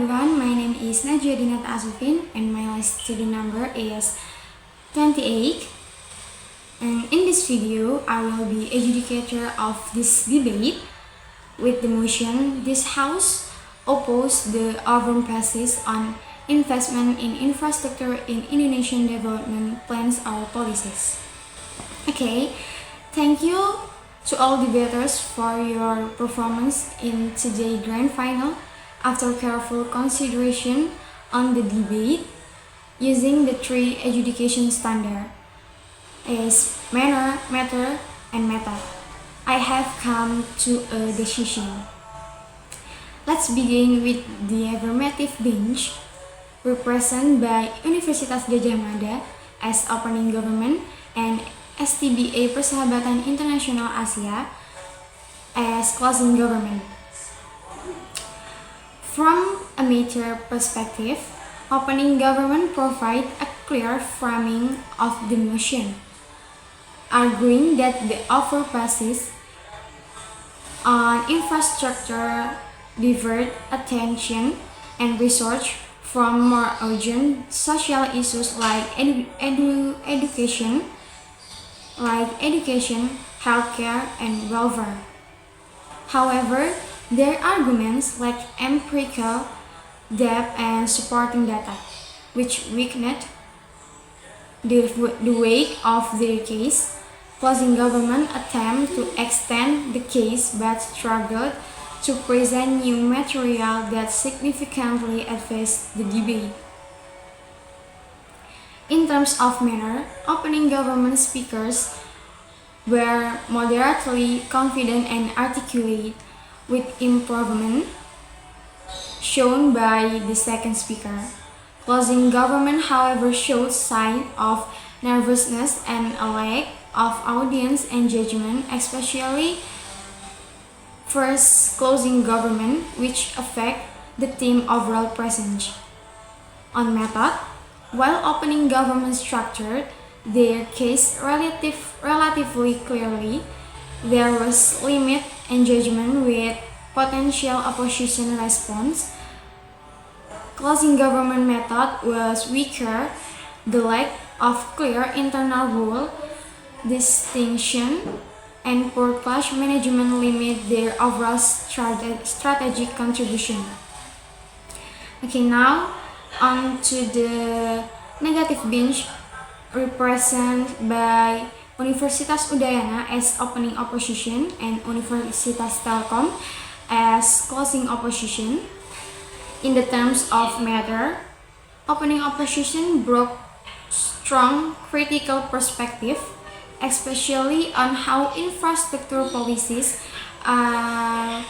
everyone, my name is Najwa Dinat Azufin and my study number is 28. And in this video, I will be adjudicator of this debate with the motion this House oppose the overemphasis on investment in infrastructure in Indonesian development plans or policies. Okay, thank you to all debaters for your performance in today's grand final. After careful consideration on the debate, using the three adjudication standards is manner, matter, and method, I have come to a decision. Let's begin with the affirmative bench, represented by Universitas Gadjah Mada as opening government and STBA Persahabatan Internasional Asia as closing government. From a matter perspective, opening government provides a clear framing of the motion, arguing that the overemphasis on infrastructure divert attention and research from more urgent social issues like education, healthcare, and welfare. However, their arguments lack empirical depth and supporting data, which weakened the weight of their case. Closing government attempt to extend the case but struggled to present new material that significantly advanced the debate. In terms of manner, opening government speakers were moderately confident and articulate, with improvement shown by the second speaker. Closing government, however, showed signs of nervousness and a lack of audience engagement, especially first closing government, which affect the team overall presence. On method, while opening government structured their case relatively clearly, there was limited engagement with potential opposition response. Closing government method was weaker. The lack of clear internal rule distinction and poor clash management limit their overall strategic contribution. Okay, now on to the negative bench, represented by Universitas Udayana as opening opposition and Universitas Telkom as closing opposition. In the terms of matter, opening opposition brought strong critical perspective, especially on how infrastructure policies are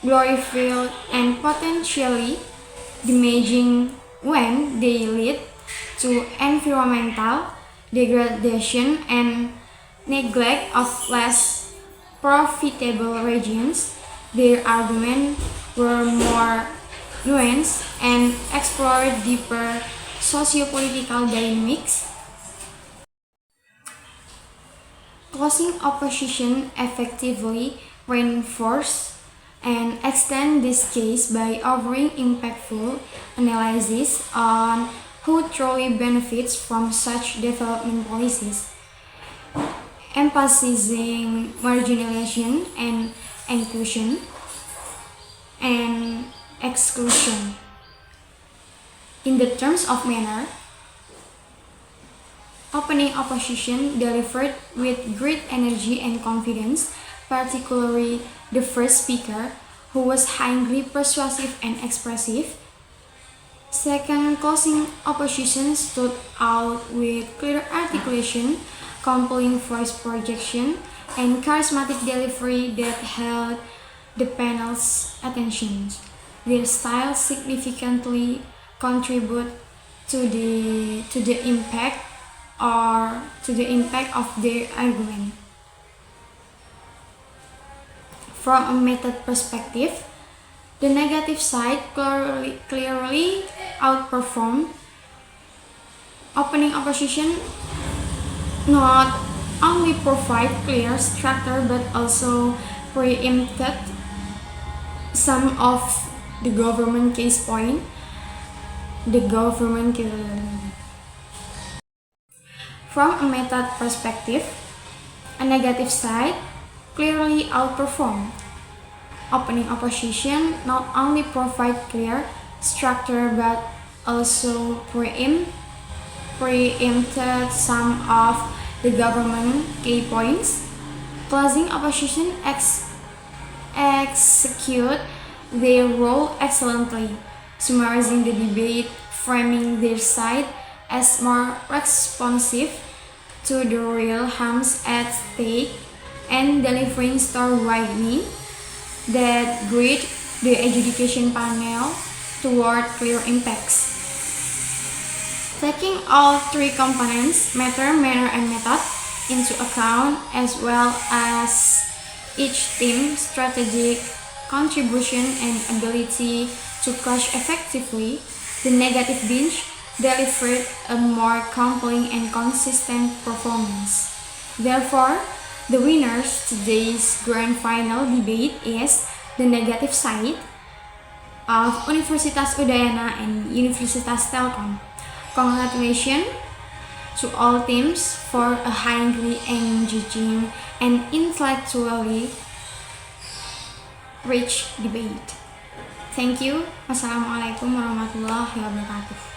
glorified and potentially damaging when they lead to environmental degradation and neglect of less profitable regions. Their arguments were more nuanced and explored deeper socio-political dynamics. Closing opposition effectively reinforced and extend this case by offering impactful analysis on who truly benefits from such development policies, emphasizing marginalization and inclusion and exclusion. In the terms of manner, opening opposition delivered with great energy and confidence, particularly the first speaker, who was highly persuasive and expressive. Second, closing opposition stood out with clear articulation, compelling voice projection, and charismatic delivery that held the panel's attention. Their style significantly contribute to the impact of their argument. From a method perspective, the negative side clearly outperformed. Opening opposition not only provide clear structure but also preempted some of the government case point, From a method perspective, a negative side clearly outperformed. Opening opposition not only provide clear structure but also preempted some of the government key points. Closing opposition execute their role excellently, summarizing the debate, framing their side as more responsive to the real harms at stake, and delivering star-widening that guide the adjudication panel toward clear impacts. Taking all three components, matter, manner, and method, into account, as well as each team's strategic contribution and ability to clash effectively, the negative bench delivered a more compelling and consistent performance. Therefore, the winners today's grand final debate is the negative side of Universitas Udayana and Universitas Telkom. Congratulations to all teams for a highly engaging and intellectually rich debate. Thank you. Wassalamualaikum warahmatullahi wabarakatuh.